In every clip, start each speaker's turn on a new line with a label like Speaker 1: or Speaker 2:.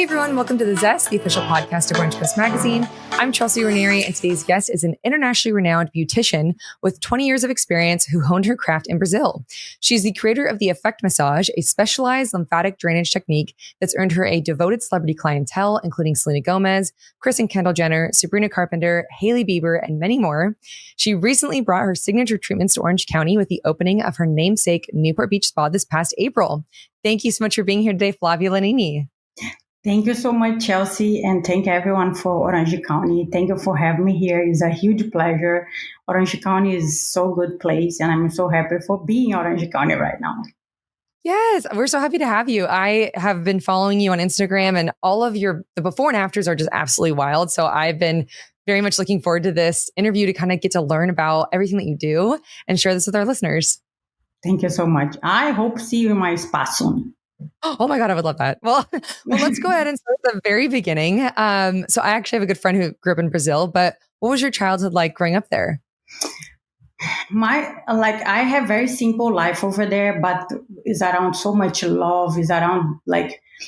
Speaker 1: Hey everyone, welcome to The Zest, the official podcast of Orange Coast Magazine. I'm Chelsea Ranieri, and today's guest is an internationally renowned beautician with 20 years of experience who honed her craft in Brazil. She's the creator of the Effect Massage, a specialized lymphatic drainage technique that's earned her a devoted celebrity clientele, including Selena Gomez, Kris and Kendall Jenner, Sabrina Carpenter, Hailey Bieber, and many more. She recently brought her signature treatments to Orange County with the opening of her namesake Newport Beach spa this past April. Thank you so much for being here today, Flavia Lanini.
Speaker 2: Thank you so much, Chelsea, and thank everyone for Orange County. Thank you for having me here. It's a huge pleasure. Orange County is so good place, and I'm so happy for being in Orange County right now.
Speaker 1: Yes, we're so happy to have you. I have been following you on Instagram, and all of the before and afters are just absolutely wild. So I've been very much looking forward to this interview to kind of get to learn about everything that you do and share this with our listeners.
Speaker 2: Thank you so much. I hope to see you in my spa soon.
Speaker 1: Oh my God, I would love that. Well, let's go ahead and start at the very beginning. So I actually have a good friend who grew up in Brazil, but what was your childhood like growing up there?
Speaker 2: I have very simple life over there, but it's around so much love. It's around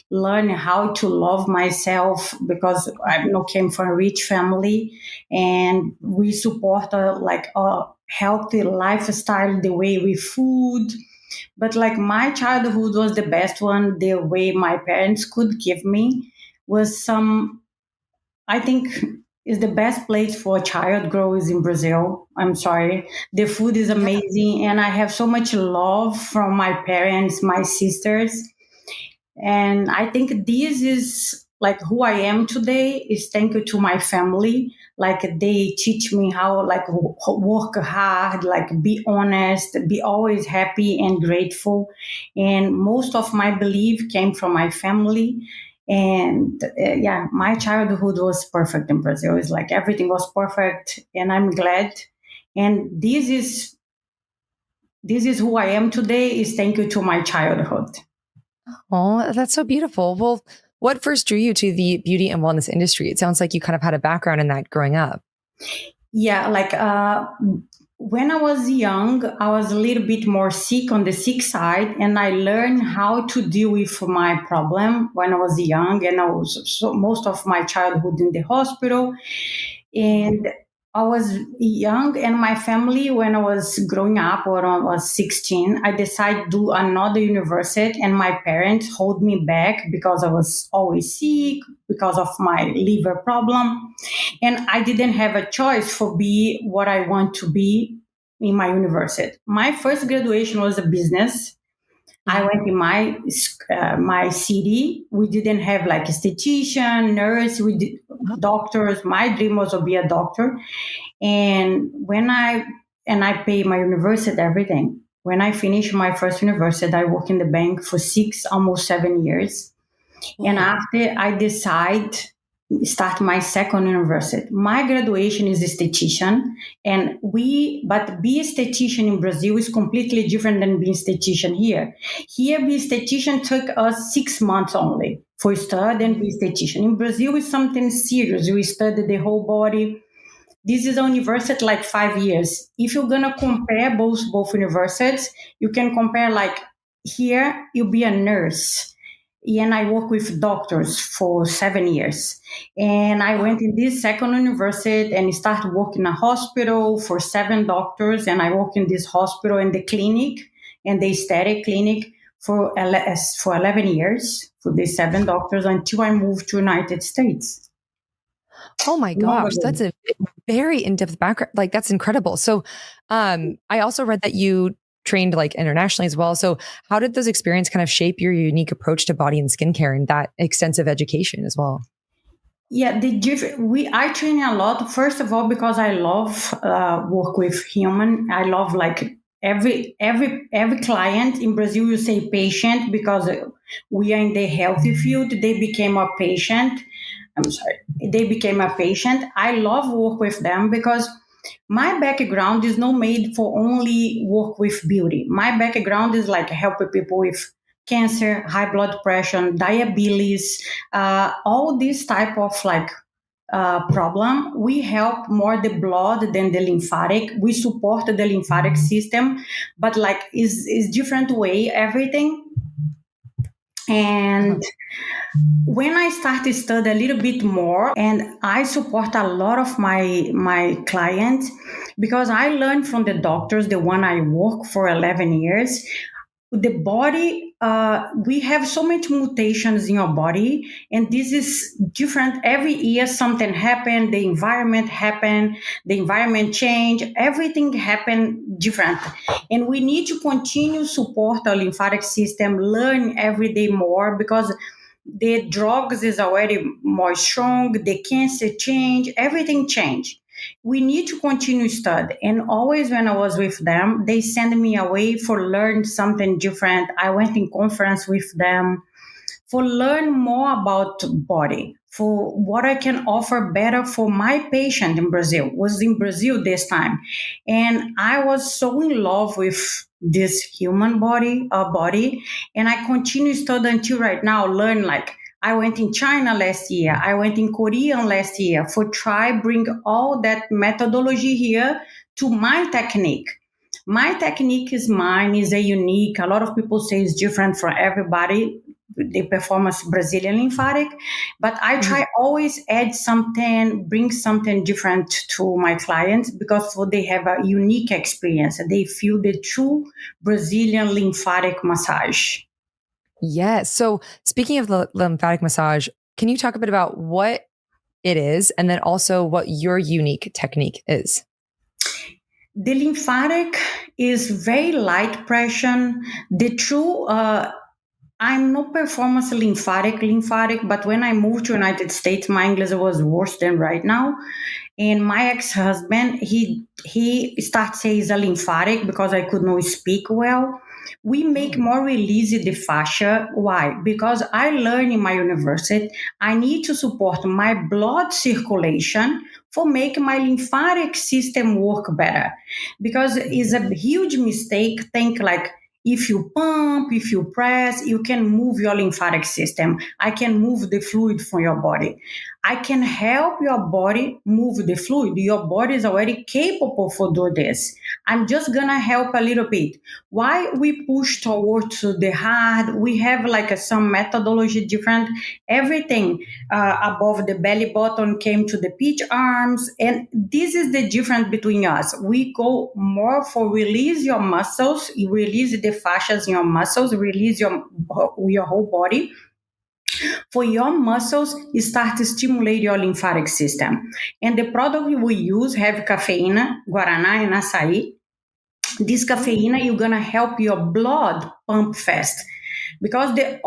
Speaker 2: learning how to love myself, because I came from a rich family, and we support a healthy lifestyle, the way we food. But my childhood was the best one. The way my parents could give me was I think is the best place for a child grow is in Brazil. I'm sorry. The food is amazing. And I have so much love from my parents, my sisters. And I think this is who I am today is thank you to my family. They teach me how work hard, be honest, be always happy and grateful. And most of my belief came from my family. And my childhood was perfect in Brazil. It's everything was perfect, and I'm glad. And this is who I am today is thank you to my childhood.
Speaker 1: Oh, that's so beautiful. Well, what first drew you to the beauty and wellness industry? It sounds like you kind of had a background in that growing up.
Speaker 2: Yeah, when I was young, I was a little bit more sick on the sick side, and I learned how to deal with my problem when I was young, and I was most of my childhood in the hospital. And I was young, and my family, when I was growing up, when I was 16, I decided to do another university, and my parents hold me back because I was always sick, because of my liver problem. And I didn't have a choice for be what I want to be in my university. My first graduation was a business. I went in my city. We didn't have esthetician, nurse, doctors. My dream was to be a doctor. And I paid my university everything. When I finished my first university, I worked in the bank for almost 7 years. Mm-hmm. And after I decide start my second university. My graduation is esthetician, but be esthetician in Brazil is completely different than being esthetician here. Here, be esthetician took us 6 months only for study and be esthetician. In Brazil, it's something serious. We study the whole body. This is a university 5 years. If you're gonna compare both universities, you can compare here you'll be a nurse. And I work with doctors for 7 years. And I went in this second university and started working in a hospital for 7 doctors. And I work in this hospital and the clinic and the aesthetic clinic for 11 years for these 7 doctors until I moved to United States.
Speaker 1: Oh my gosh, that's a very in-depth background. That's incredible. So I also read that you trained internationally as well. So how did those experiences kind of shape your unique approach to body and skincare and that extensive education as well?
Speaker 2: Yeah, I train a lot. First of all, because I love work with human. I love every client in Brazil. You say patient because we are in the healthy field. They became a patient. I'm sorry. They became a patient. I love work with them because my background is not made for only work with beauty. My background is helping people with cancer, high blood pressure, diabetes, all this type of problem. We help more the blood than the lymphatic. We support the lymphatic system, but is different way everything. And when I started to study a little bit more, and I support a lot of my clients because I learned from the doctors, the one I work for 11 years. The body, we have so much mutations in your body, and this is different every year. Something happen, the environment change, everything happen different, and we need to continue support our lymphatic system, learn every day more, because the drugs is already more strong, the cancer change, everything change. We need to continue study. And always when I was with them, they send me away for learn something different. I went in conference with them for learn more about body, for what I can offer better for my patient in Brazil. Was in Brazil this time, and I was so in love with this human body, and I continue study until right now. Learn like I went in China last year, I went in Korea last year for try bring all that methodology here to my technique. My technique is mine, is a unique. A lot of people say it's different for everybody, the performance Brazilian lymphatic, but I try always add something, bring something different to my clients, because for they have a unique experience. They feel the true Brazilian lymphatic massage.
Speaker 1: Yes. So speaking of the lymphatic massage, can you talk a bit about what it is and then also what your unique technique is?
Speaker 2: The lymphatic is very light pressure. The true I'm not performance lymphatic, but when I moved to United States, my English was worse than right now. And my ex-husband, he started saying he's a lymphatic because I could not speak well. We make more release the fascia. Why? Because I learned in my university, I need to support my blood circulation for make my lymphatic system work better. Because it's a huge mistake. Think like if you pump, if you press, you can move your lymphatic system. I can move the fluid from your body. I can help your body move the fluid. Your body is already capable for do this. I'm just gonna help a little bit. Why we push towards the hard? We have like some methodology different. Everything above the belly button came to the pitch arms, and this is the difference between us. We go more for release your muscles, you release the fascias in your muscles, release your whole body. For your muscles, start to stimulate your lymphatic system. And the product we use have caffeine, guarana, and acai. This caffeine, you're gonna help your blood pump fast, because the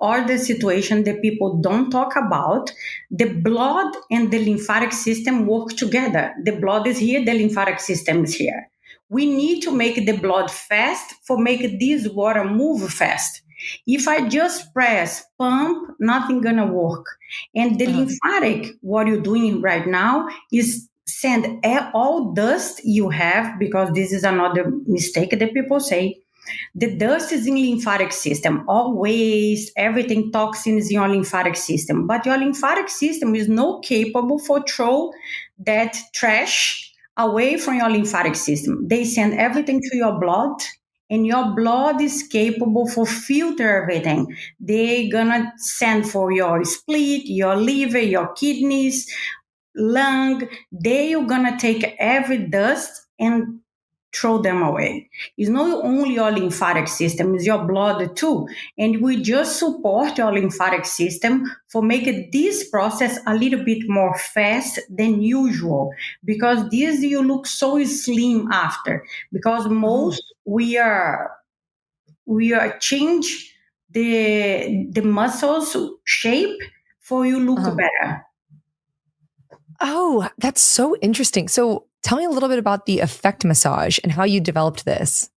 Speaker 2: other situation that people don't talk about, the blood and the lymphatic system work together. The blood is here, the lymphatic system is here. We need to make the blood fast for make this water move fast. If I just press pump, nothing gonna work. And the lymphatic, what you're doing right now is send all dust you have, because this is another mistake that people say. The dust is in lymphatic system, all waste, everything, toxins in your lymphatic system. But your lymphatic system is not capable for throw that trash away from your lymphatic system. They send everything to your blood, and your blood is capable for filter everything. They gonna send for your split, your liver, your kidneys, lung. They are gonna take every dust and throw them away. It's not only your lymphatic system, it's your blood too. And we just support your lymphatic system for making this process a little bit more fast than usual. Because this you look so slim after. Because most we are change the muscles shape for you look better.
Speaker 1: Oh, that's so interesting. So tell me a little bit about the effect massage and how you developed this.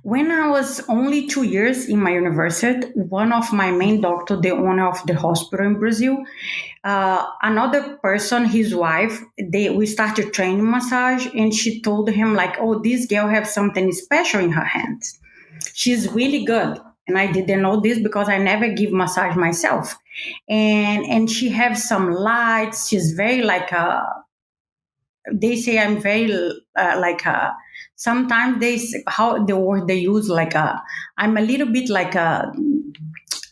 Speaker 2: When I was only 2 years in my university, one of my main doctor, the owner of the hospital in Brazil, another person, his wife, we started training massage, and she told him like, "Oh, this girl has something special in her hands. She's really good." And I didn't know this because I never give massage myself. And she has some lights. She's very like they say I'm very like sometimes how the word they use like I'm a little bit like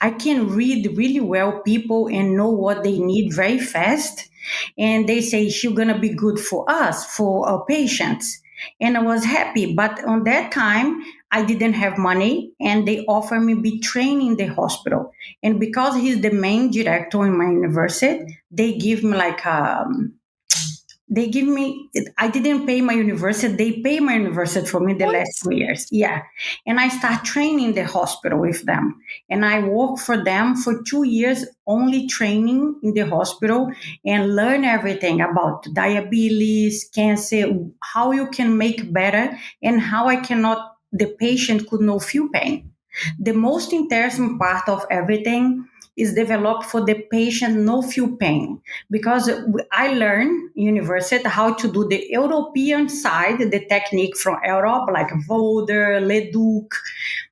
Speaker 2: I can read really well people and know what they need very fast. And they say she's gonna be good for us, for our patients. And I was happy. But on that time, I didn't have money, and they offered me be trained in the hospital. And because he's the main director in my university, they give me like they give me, I didn't pay my university, they pay my university for me the
Speaker 1: What?
Speaker 2: last 2 years. Yeah. And I start training the hospital with them, and I work for them for 2 years only training in the hospital and learn everything about diabetes, cancer, how you can make better, and how I cannot, the patient could not feel pain. The most interesting part of everything is developed for the patient no feel pain, because I learned university how to do the European side, the technique from Europe like Volder, Leduc,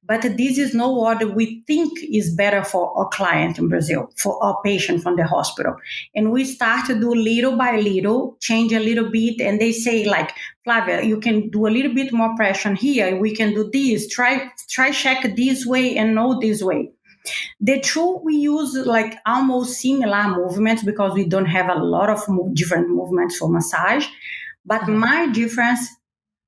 Speaker 2: but this is not what we think is better for our client in Brazil, for our patient from the hospital. And we start to do little by little, change a little bit, and they say like, Flavia, you can do a little bit more pressure here. We can do this. Try check this way and know this way. The truth, we use like almost similar movements because we don't have a lot of different movements for massage. But my difference,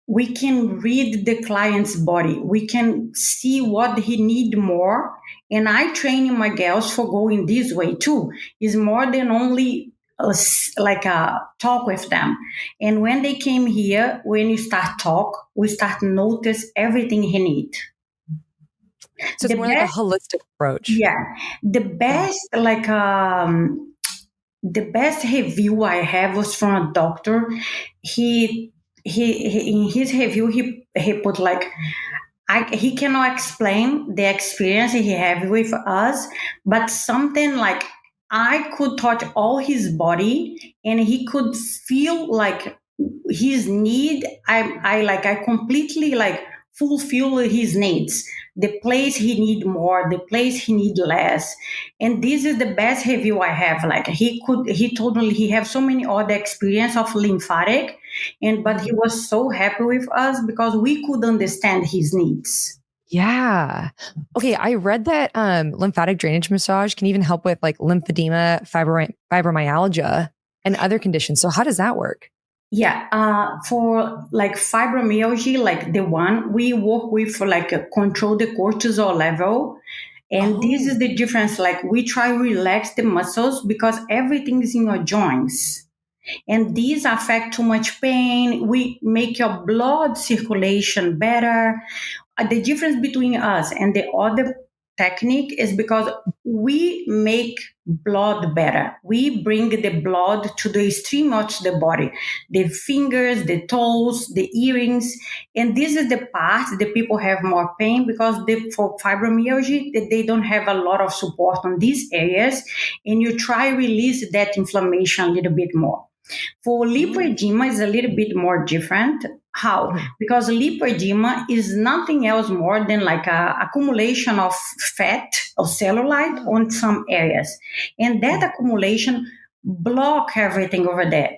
Speaker 2: we can read the client's body. We can see what he need more. And I train my girls for going this way too. It's more than only talk with them. And when they came here, when you start talk, we start notice everything he need.
Speaker 1: So it's more like a holistic approach.
Speaker 2: Yeah. The best, the best review I have was from a doctor. He in his review, he put like, he cannot explain the experience he had with us, but something like I could touch all his body and he could feel like his need. I completely like fulfill his needs. The place he need more, the place he need less. And this is the best review I have. Like he told me he have so many other experience of lymphatic, but he was so happy with us because we could understand his needs.
Speaker 1: Yeah. Okay. I read that lymphatic drainage massage can even help with like lymphedema, fibromyalgia, and other conditions. So how does that work?
Speaker 2: Yeah, for like fibromyalgia, like the one we work with for like control the cortisol level. And this is the difference. Like we try to relax the muscles because everything is in your joints. And these affect too much pain. We make your blood circulation better. The difference between us and the other technique is because we make blood better. We bring the blood to the stream of the body, the fingers, the toes, the earrings. And this is the part that people have more pain because for fibromyalgia, they don't have a lot of support on these areas. And you try to release that inflammation a little bit more. For lipedema is a little bit more different. How? Because lipedema is nothing else more than like a accumulation of fat or cellulite on some areas. And that accumulation block everything over there.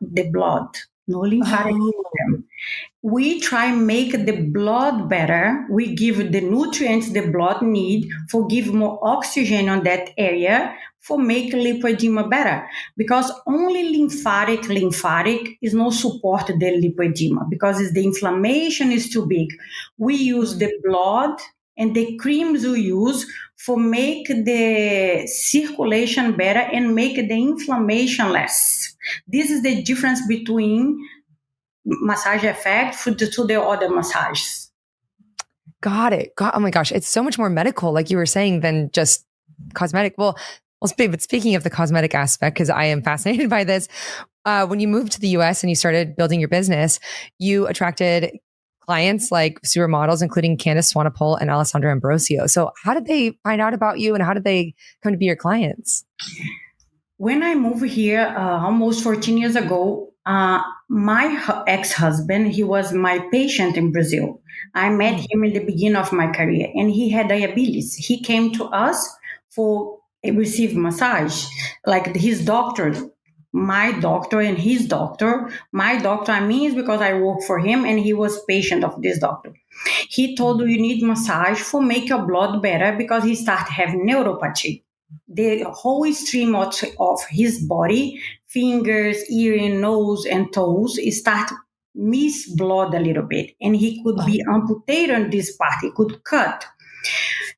Speaker 2: The blood, no lymphatic system. We try make the blood better. We give the nutrients the blood need for give more oxygen on that area for make lipedema better. Because only lymphatic is no support the lipedema because the inflammation is too big. We use the blood and the creams we use for make the circulation better and make the inflammation less. This is the difference between massage effect to the other massages.
Speaker 1: Got it. Oh my gosh. It's so much more medical, like you were saying, than just cosmetic. Well, but speaking of the cosmetic aspect, because I am fascinated by this, when you moved to the US and you started building your business, you attracted clients like supermodels, including Candace Swanepoel and Alessandra Ambrosio. So how did they find out about you and how did they come to be your clients?
Speaker 2: When I moved here almost 14 years ago, my ex-husband, he was my patient in Brazil. I met him in the beginning of my career and he had diabetes. He came to us for a receive massage, like his doctor my doctor and his doctor. My doctor, I mean, is because I work for him and he was patient of this doctor. He told you need massage for make your blood better because he started having neuropathy. The whole stream of his body, fingers, ear, nose, and toes, start miss blood a little bit, and he could be amputated on this part. He could cut.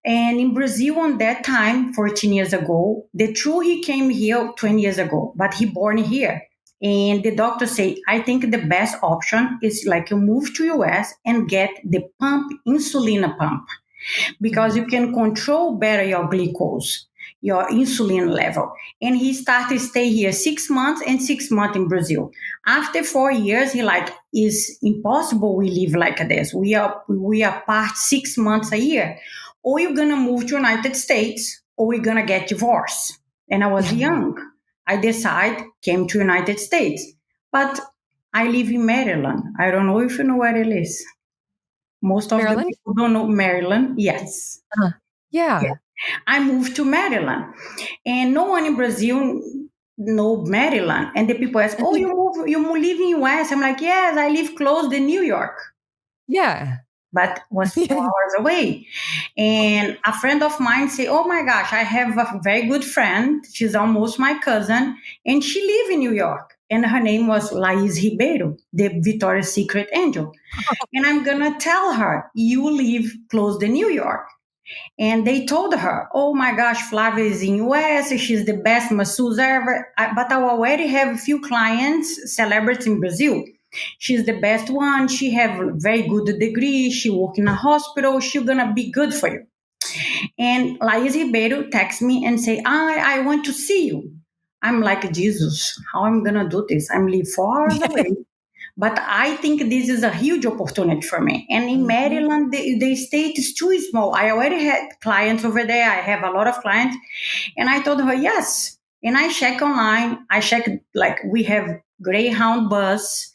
Speaker 2: And in Brazil, on that time, 14 years ago, the true he came here 20 years ago, but he born here. And the doctor say, I think the best option is like you move to US and get the pump, insulin pump, because you can control better your glucose, your insulin level. And he started stay here 6 months and 6 months in Brazil. After 4 years, he like, it's impossible we live like this. We are apart 6 months a year. Or you're gonna move to United States, or we're gonna get divorced. And I was young. I decided, came to United States. But I live in Maryland. I don't know if you know where it is. Most of
Speaker 1: Maryland?
Speaker 2: the people don't know Maryland. Yes.
Speaker 1: Yeah.
Speaker 2: I moved to Maryland. And no one in Brazil know Maryland. And the people ask, oh, you live in US? I'm like, yes, I live close to New York.
Speaker 1: Yeah.
Speaker 2: But was 4 hours away. And a friend of mine say, oh my gosh, I have a very good friend. She's almost my cousin. And she live in New York. And her name was Laís Ribeiro, the Victoria's Secret angel. And I'm going to tell her, you live close to New York. And they told her, oh my gosh, Flavia is in US. She's the best masseuse ever. But I already have a few clients, celebrities in Brazil. She's the best one. She have a very good degree. She work in a hospital. She's going to be good for you. And Laís Ribeiro texts me and say, I want to see you. I'm like, Jesus, how I'm going to do this? I'm live 4 hours away. But I think this is a huge opportunity for me. And in Maryland, the state is too small. I already had clients over there. I have a lot of clients. And I told her, yes. And I check online. I check, like, we have Greyhound bus.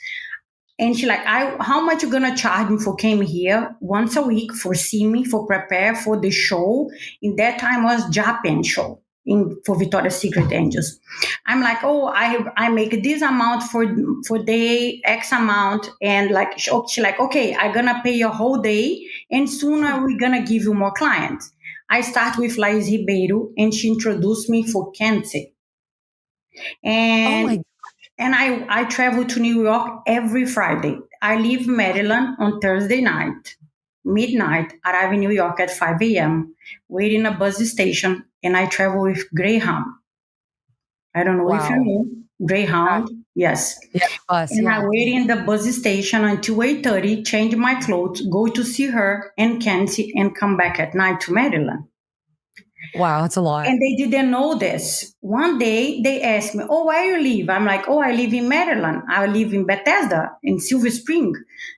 Speaker 2: And she like, how much you gonna charge me for came here once a week for see me, for prepare for the show? In that time was Japan show for Victoria's Secret Angels. I'm like, oh, I make this amount for day X amount, and like she like, okay, I'm gonna pay your whole day, and sooner we're gonna give you more clients. I start with Laís Ribeiro, and she introduced me for Kenzie. And I travel to New York every Friday. I leave Maryland on Thursday night, midnight, arrive in New York at 5 a.m., wait in a bus station, and I travel with Greyhound. I don't know if you know Greyhound. Yes.
Speaker 1: Yeah, bus,
Speaker 2: and I wait in the bus station until 8:30, change my clothes, go to see her and Kenzie, and come back at night to Maryland.
Speaker 1: Wow, that's a lot.
Speaker 2: And they didn't know this. One day they asked me, oh, where you live? I'm like, oh, I live in Maryland. I live in Bethesda, in Silver Spring.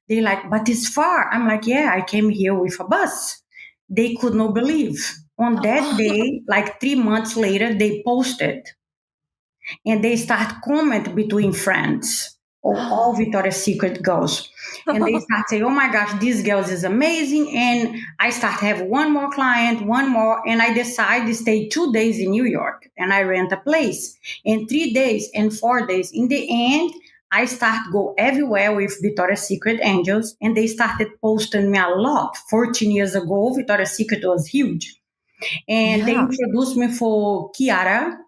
Speaker 2: They're like, but it's far. I'm like, yeah, I came here with a bus. They could not believe. On that day, like 3 months later, they posted. And they start comment between friends. All Victoria's Secret girls. And they start saying, oh my gosh, these girls is amazing. And I start to have one more client, one more. And I decide to stay 2 days in New York. And I rent a place. And 3 days and 4 days. In the end, I start go everywhere with Victoria's Secret Angels. And they started posting me a lot. 14 years ago, Victoria's Secret was huge. And they introduced me for Chiara.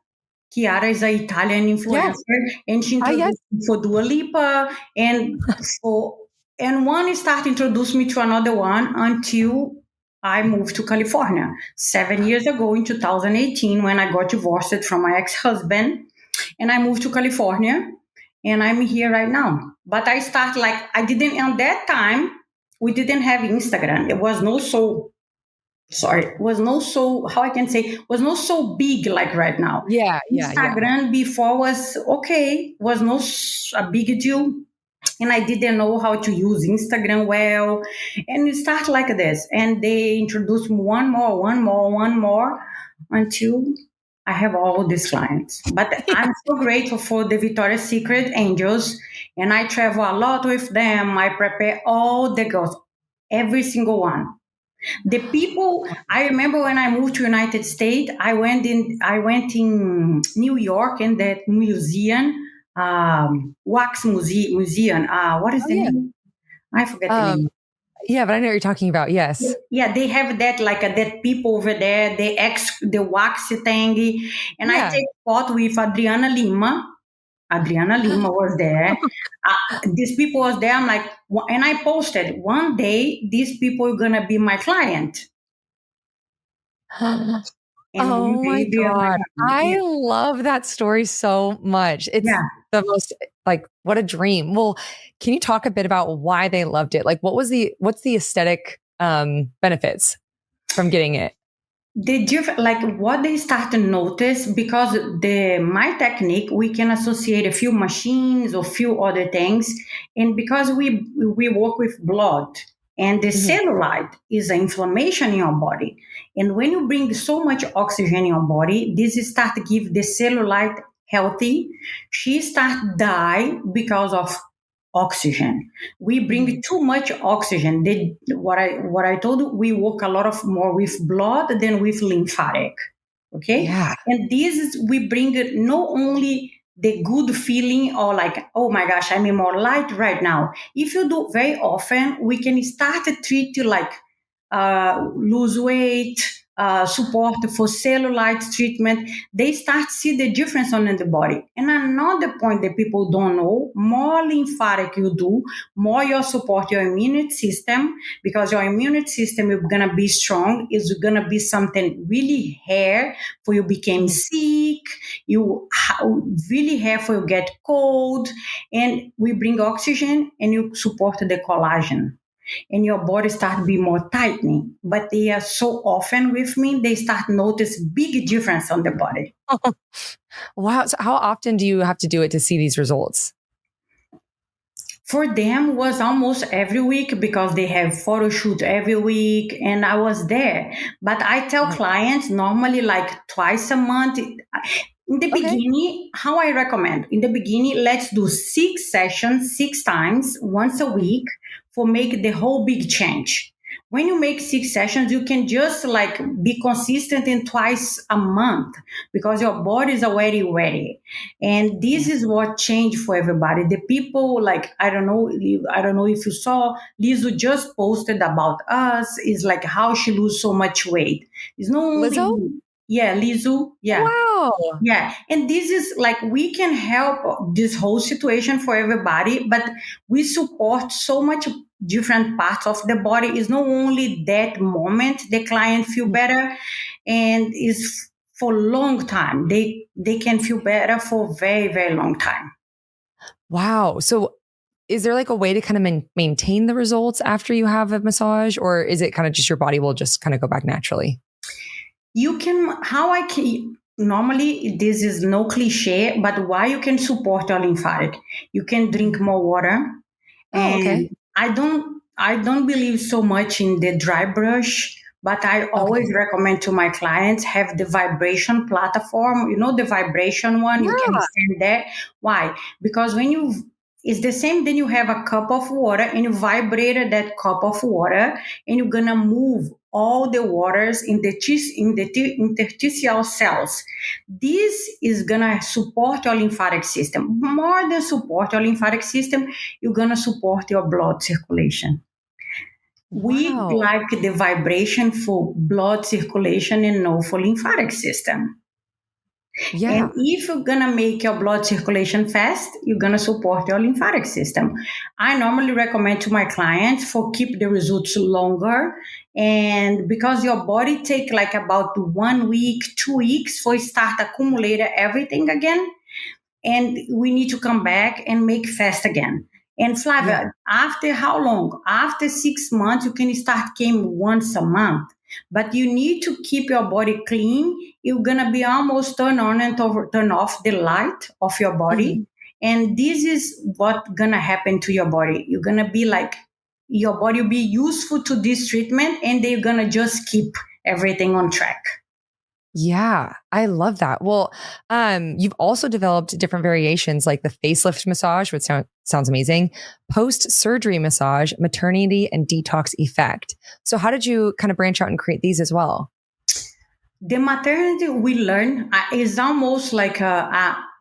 Speaker 2: Chiara is an Italian influencer, and she introduced me for Dua Lipa, and one started to introduce me to another one until I moved to California 7 years ago in 2018 when I got divorced from my ex-husband, and I moved to California, and I'm here right now. But I start like I didn't at that time. We didn't have Instagram. It was not so. Sorry, was not so, how I can say, was not so big like right now. Instagram before was okay, was not a big deal. And I didn't know how to use Instagram well. And it started like this. And they introduced me one more until I have all these clients. But I'm so grateful for the Victoria's Secret Angels. And I travel a lot with them. I prepare all the girls, every single one. The people, I remember when I moved to United States, I went in New York in that museum wax museum. What is
Speaker 1: Oh
Speaker 2: the
Speaker 1: yeah.
Speaker 2: name? I forget the
Speaker 1: Um,
Speaker 2: name.
Speaker 1: yeah, but I know what you're talking about. Yes.
Speaker 2: Yeah, they have that like that people over there. The wax thing, and I
Speaker 1: Yeah.
Speaker 2: take photo with Adriana Lima. Adriana Lima was there. These people was there. I'm like, and I posted one day. These people are gonna be my client, and one
Speaker 1: Oh my
Speaker 2: day they are my
Speaker 1: God.
Speaker 2: client.
Speaker 1: I
Speaker 2: Yeah,
Speaker 1: love that story so much. It's
Speaker 2: yeah.
Speaker 1: the most like what a dream. Well, can you talk a bit about why they loved it? Like what's the aesthetic benefits from getting it?
Speaker 2: Like what they start to notice because my technique we can associate a few machines or few other things, and because we work with blood, and the
Speaker 1: Mhm.
Speaker 2: cellulite is an inflammation in your body, and when you bring so much oxygen in your body, this start to give the cellulite healthy. She start die because of oxygen. We bring
Speaker 1: Mhm.
Speaker 2: too much oxygen. What I told you, we work a lot of more with blood than with lymphatic. Okay,
Speaker 1: Yeah.
Speaker 2: and this is we bring it not only the good feeling or like, oh my gosh, I'm more light right now. If you do very often, we can start to treat you like lose weight, support for cellulite treatment. They start to see the difference on the body. And another point that people don't know, more lymphatic you do, more you support your immune system, because your immune system is going to be strong, is going to be something really rare for you became
Speaker 1: Mhm.
Speaker 2: sick, really rare for you get cold, and we bring oxygen and you support the collagen and your body start to be more tightening. But they are so often with me, they start notice big difference on the body.
Speaker 1: Wow. So how often do you have to do it to see these results?
Speaker 2: For them was almost every week because they have photo shoot every week and I was there. But I tell
Speaker 1: Mhm.
Speaker 2: clients normally like twice a month. In the
Speaker 1: Okay.
Speaker 2: beginning, how I recommend in the beginning, let's do 6 sessions, 6 times, once a week for make the whole big change. When you make 6 sessions, you can just like be consistent in twice a month because your body is already ready. And this
Speaker 1: Yeah.
Speaker 2: is what changed for everybody. The people like I don't know if you saw Lizu just posted about us is like how she lose so much weight. It's not only
Speaker 1: Lizzo?
Speaker 2: yeah, Lizu, yeah.
Speaker 1: Wow.
Speaker 2: Yeah, and this is like we can help this whole situation for everybody, but we support so much different parts of the body. It's not only that moment the client feel better, and is for long time. They can feel better for very long time.
Speaker 1: Wow. So is there like a way to kind of maintain the results after you have a massage, or is it kind of just your body will just kind of go back naturally?
Speaker 2: You can how I can normally this is no cliche, but why you can support your lymphatic. You can drink
Speaker 1: Mhm.
Speaker 2: more water.
Speaker 1: Oh,
Speaker 2: And
Speaker 1: okay.
Speaker 2: I don't believe so much in the dry brush, but I always
Speaker 1: Okay.
Speaker 2: recommend to my clients have the vibration platform. You know the vibration one, you can
Speaker 1: Yeah.
Speaker 2: stand there. Why? Because when you it's the same then you have a cup of water and you vibrate that cup of water and you're gonna move all the waters in the interstitial cells. This is gonna support your lymphatic system. More than support your lymphatic system, you're gonna support your blood circulation. We
Speaker 1: Wow.
Speaker 2: like the vibration for blood circulation and no for lymphatic system. And
Speaker 1: Yeah.
Speaker 2: if you're gonna make your blood circulation fast, you're gonna support your lymphatic system. I normally recommend to my clients for keep the results longer, and because your body take like about 1 week, 2 weeks for it start accumulate everything again, and we need to come back and make fast again. And
Speaker 1: Yeah.
Speaker 2: Flavia, after how long? After 6 months, you can start came once a month. But you need to keep your body clean. You're gonna be almost turn on and turn off the light of your body.
Speaker 1: Mhm.
Speaker 2: And this is what gonna happen to your body. You're gonna be like your body will be useful to this treatment and they're gonna just keep everything on track.
Speaker 1: Yeah, I love that. Well, you've also developed different variations like the facelift massage, which sounds amazing, post-surgery massage, maternity and detox effect. So how did you kind of branch out and create these as well?
Speaker 2: The maternity we learn is almost like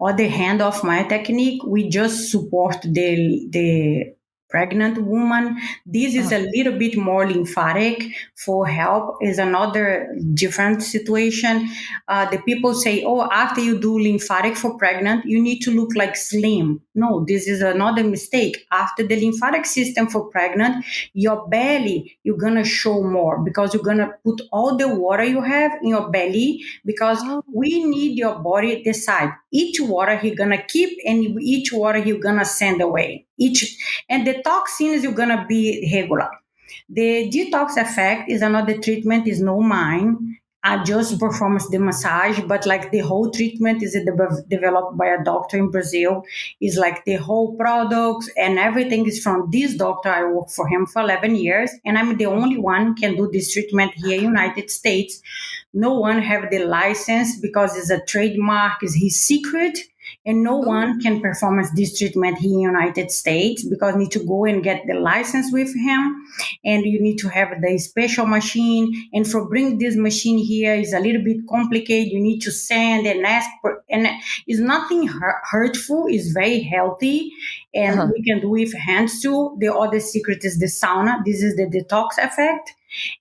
Speaker 2: other hand of my technique, we just support the pregnant woman. This is a little bit more lymphatic. For help is another different situation. The people say, oh, after you do lymphatic for pregnant, you need to look like slim. No, this is another mistake. After the lymphatic system for pregnant, your belly, you're going to show more because you're going to put all the water you have in your belly, because we need your body decide each water you're going to keep and each water you're going to send away. And the toxins you're going to be regular. The detox effect is another treatment, is no mine. I just perform the massage, but like the whole treatment is developed by a doctor in Brazil. Is like the whole products and everything is from this doctor. I work for him for 11 years, and I'm the only one can do this treatment here in United States. No one have the license because it's a trademark, is his secret. And no one can perform this treatment here in the United States because you need to go and get the license with him, and you need to have the special machine. And for bring this machine here is a little bit complicated. You need to send and ask for, and it's nothing hurtful. It's very healthy, and we can do with hands too. The other secret is the sauna. This is the detox effect.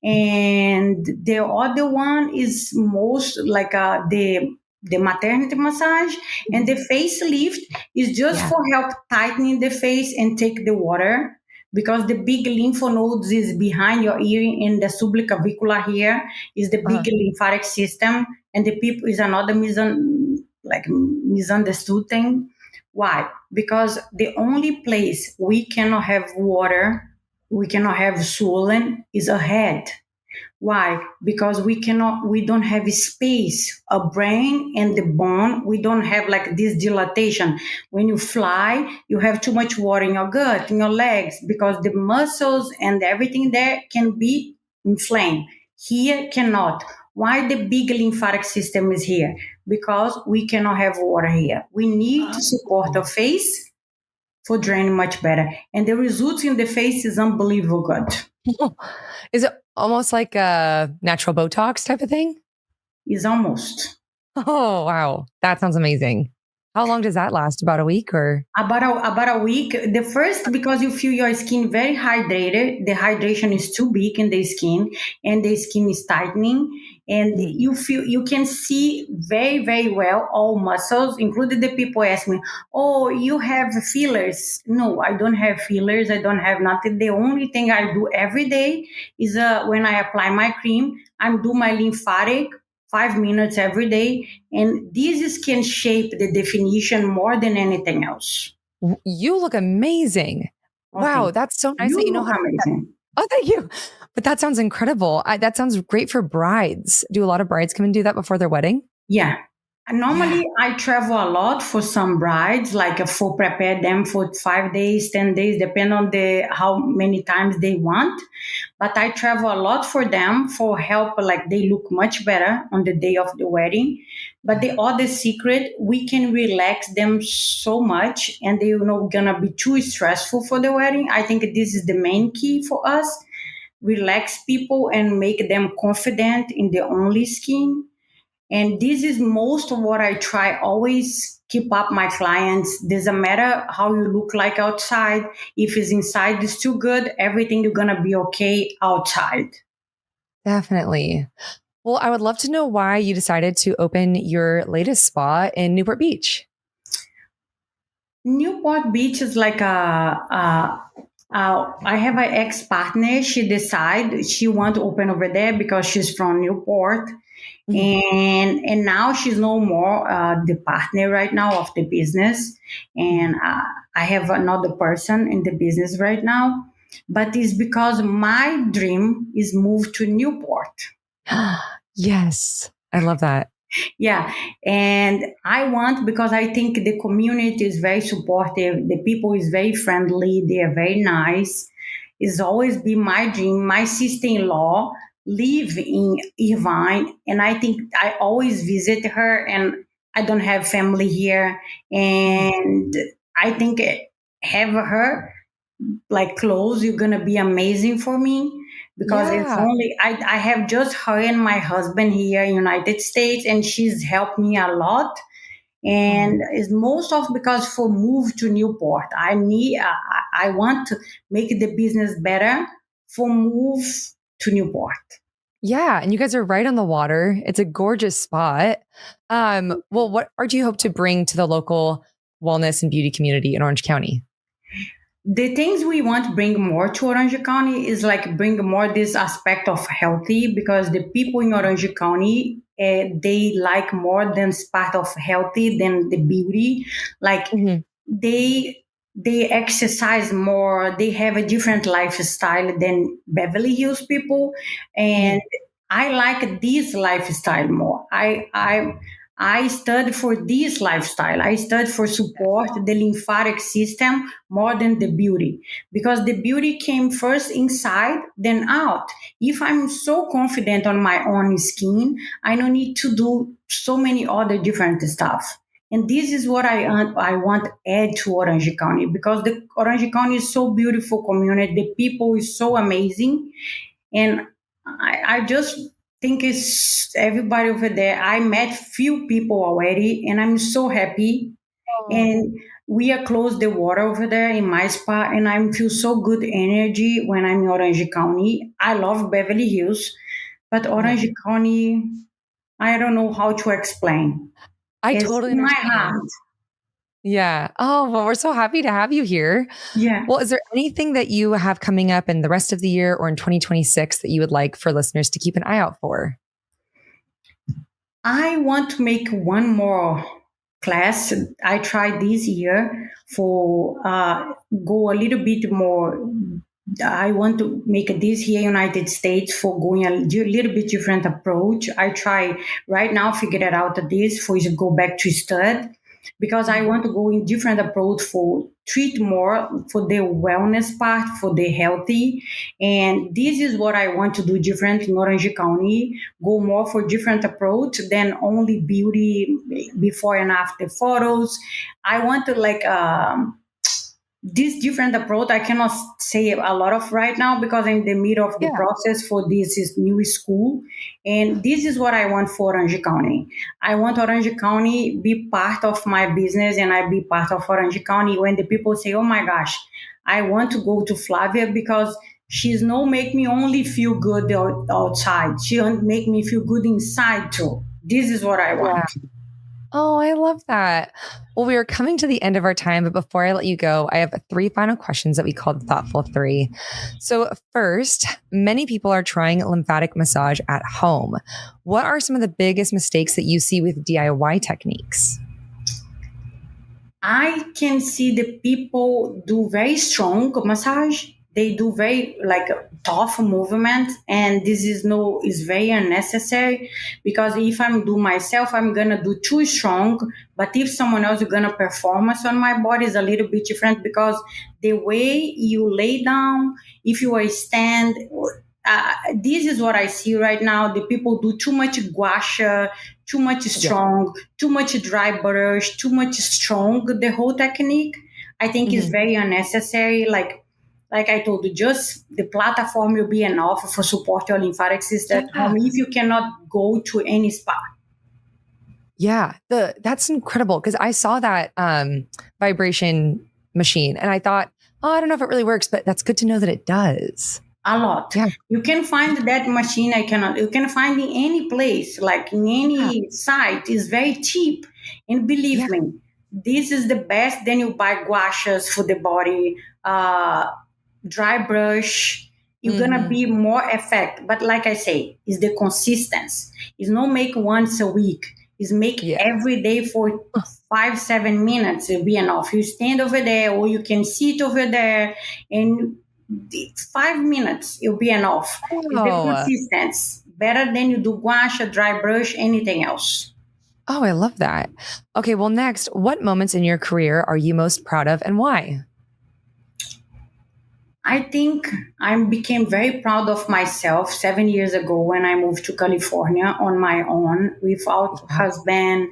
Speaker 2: And the other one is most like the maternity massage, and the facelift is just for help tightening the face and take the water, because the big lymph nodes is behind your ear in the subclavicular here is the big lymphatic system, and the people is another misunderstood thing. Why? Because the only place we cannot have water, we cannot have swollen is a head. Why? Because we don't have space, a brain and the bone. We don't have like this dilatation. When you fly, you have too much water in your gut, in your legs, because the muscles and everything there can be inflamed. Here cannot. Why the big lymphatic system is here? Because we cannot have water here. We need to support the face for draining much better. And the results in the face is unbelievable good.
Speaker 1: Is it almost like a natural Botox type of thing?
Speaker 2: Is almost.
Speaker 1: Oh, wow. That sounds amazing. How long does that last? About a week or?
Speaker 2: About a week. The first, because you feel your skin very hydrated. The hydration is too big in the skin and the skin is tightening. And you can see very, very well all muscles, including the people ask me, oh, you have fillers. No, I don't have fillers. I don't have nothing. The only thing I do every day is when I apply my cream, I do my lymphatic 5 minutes every day. And this can shape the definition more than anything else.
Speaker 1: You look amazing. Okay. Wow, that's so nice that you know how to do that. Oh, thank you. But that sounds incredible. That sounds great for brides. Do a lot of brides come and do that before their wedding?
Speaker 2: Yeah. Normally, I travel a lot for some brides, like for prepare them for 5 days, 10 days, depend on how many times they want. But I travel a lot for them for help, like they look much better on the day of the wedding. But the other secret, we can relax them so much, and they're not gonna be too stressful for the wedding. I think this is the main key for us. Relax people and make them confident in their own skin. And this is most of what I try always keep up my clients. Doesn't matter how you look like outside. If it's inside, it's too good. Everything you're going to be okay outside.
Speaker 1: Definitely. Well, I would love to know why you decided to open your latest spa in Newport Beach.
Speaker 2: Newport Beach is like I have an ex-partner. She decided she want to open over there because she's from Newport. And now she's no more the partner right now of the business, and I have another person in the business right now, but it's because my dream is move to Newport.
Speaker 1: Yes, I love that.
Speaker 2: Yeah, and I want, because I think the community is very supportive, the people is very friendly, they are very nice. It's always been my dream. My sister-in-law live in Irvine, and I think I always visit her, and I don't have family here, and I think have her like close, you're gonna be amazing for me, because it's only I have just her and my husband here in United States, and she's helped me a lot. And it's most of because for move to Newport, I want to make the business better for move to Newport.
Speaker 1: Yeah, and you guys are right on the water. It's a gorgeous spot. Well, what do you hope to bring to the local wellness and beauty community in Orange County?
Speaker 2: The things we want to bring more to Orange County is like bring more this aspect of healthy, because the people in Orange County, they like more than part of healthy than the beauty. Like they they exercise more, they have a different lifestyle than Beverly Hills people, and I like this lifestyle more. I studied for this lifestyle. I studied for support the lymphatic system more than the beauty, because the beauty came first inside, then out. If I'm so confident on my own skin, I don't need to do so many other different stuff. And this is what I want to add to Orange County, because the Orange County is so beautiful community. The people is so amazing, and I just think it's everybody over there. I met few people already, and I'm so happy. And we are close the water over there in my spa, and I feel so good energy when I'm in Orange County. I love Beverly Hills, but Orange County, I don't know how to explain.
Speaker 1: I
Speaker 2: It's
Speaker 1: totally
Speaker 2: in my
Speaker 1: understand.
Speaker 2: heart.
Speaker 1: Yeah. Oh, well, we're so happy to have you here.
Speaker 2: Yeah.
Speaker 1: Well, is there anything that you have coming up in the rest of the year or in 2026 that you would like for listeners to keep an eye out for?
Speaker 2: I want to make one more class. I tried this year for go a little bit more. I want to make this here United States for going a little bit different approach. I try right now figure it out this for you to go back to stud, because I want to go in different approach for treat more for the wellness part, for the healthy. And this is what I want to do different in Orange County, go more for different approach than only beauty before and after photos. I want to like this different approach. I cannot say a lot of right now because I'm in the middle of the process for this is new school. And this is what I want for Orange County. I want Orange County be part of my business, and I be part of Orange County when the people say, oh my gosh, I want to go to Flavia because she's no make me only feel good outside. She make me feel good inside too. This is what I want.
Speaker 1: Yeah. Oh, I love that. Well, we are coming to the end of our time, but before I let you go, I have 3 final questions that we call the Thoughtful 3. So first, many people are trying lymphatic massage at home. What are some of the biggest mistakes that you see with DIY techniques?
Speaker 2: I can see the people do very strong massage. They do very like tough movement, and this is very unnecessary, because if I'm do myself, I'm gonna do too strong. But if someone else is gonna performance on my body is a little bit different, because the way you lay down, if you are stand. This is what I see right now. The people do too much gua sha, too much strong, too much dry brush, too much strong. The whole technique, I think, is very unnecessary. Like I told you, just the platform will be enough for support your lymphatic system at home if you cannot go to any spa.
Speaker 1: Yeah, that's incredible, because I saw that vibration machine and I thought, oh, I don't know if it really works, but that's good to know that it does.
Speaker 2: A lot. Yeah. You can find that machine. You can find in any place, like in any site. It's very cheap. And believe me, this is the best. Then you buy gouaches for the body, dry brush. You're going to be more effect. But like I say, it's the consistency. It's not make once a week. It's make every day for 5-7 minutes. It'll be enough. You stand over there, or you can sit over there, and 5 minutes it'll be enough. It's the consistency. Better than you do gua sha, dry brush, anything else.
Speaker 1: Oh, I love that. Okay, well, next, what moments in your career are you most proud of and why?
Speaker 2: I think I became very proud of myself 7 years ago when I moved to California on my own without husband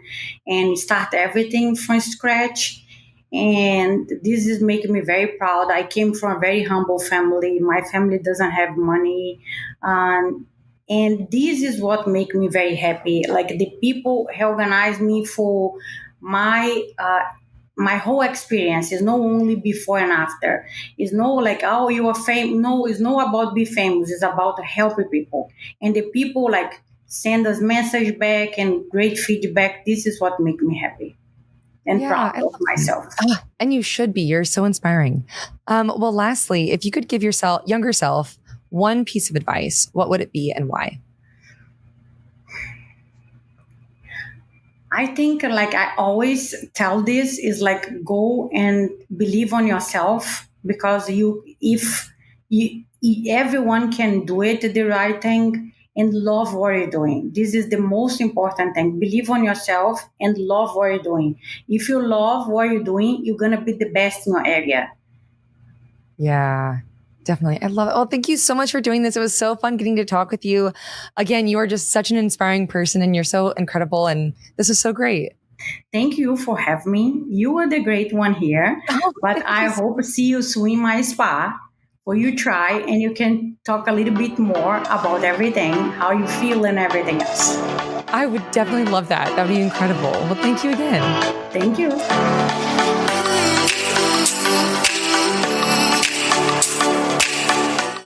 Speaker 2: and start everything from scratch. And this is making me very proud. I came from a very humble family. My family doesn't have money. And this is what makes me very happy. Like the people organize me for my whole experience is not only before and after. It's no like, oh, you are famous. No, it's not about be famous. It's about helping people, and the people like send us message back and great feedback. This is what makes me happy and
Speaker 1: Yeah,
Speaker 2: proud
Speaker 1: I
Speaker 2: of
Speaker 1: love that.
Speaker 2: myself.
Speaker 1: And you should be. You're so inspiring. Well, lastly, if you could give yourself younger self one piece of advice, what would it be and why?
Speaker 2: I think like I always tell this is like go and believe on yourself, because everyone can do it the right thing and love what you're doing. This is the most important thing. Believe on yourself and love what you're doing. If you love what you're doing, you're gonna be the best in your area.
Speaker 1: Yeah, definitely. I love it. Well, thank you so much for doing this. It was so fun getting to talk with you. Again, you are just such an inspiring person and you're so incredible. And this is so great.
Speaker 2: Thank you for having me. You are the great one here,
Speaker 1: Oh,
Speaker 2: but
Speaker 1: thank
Speaker 2: I
Speaker 1: you.
Speaker 2: hope to see you soon in my spa for you try and you can talk a little bit more about everything, how you feel and everything else.
Speaker 1: I would definitely love that. That would be incredible. Well, thank you again.
Speaker 2: Thank you.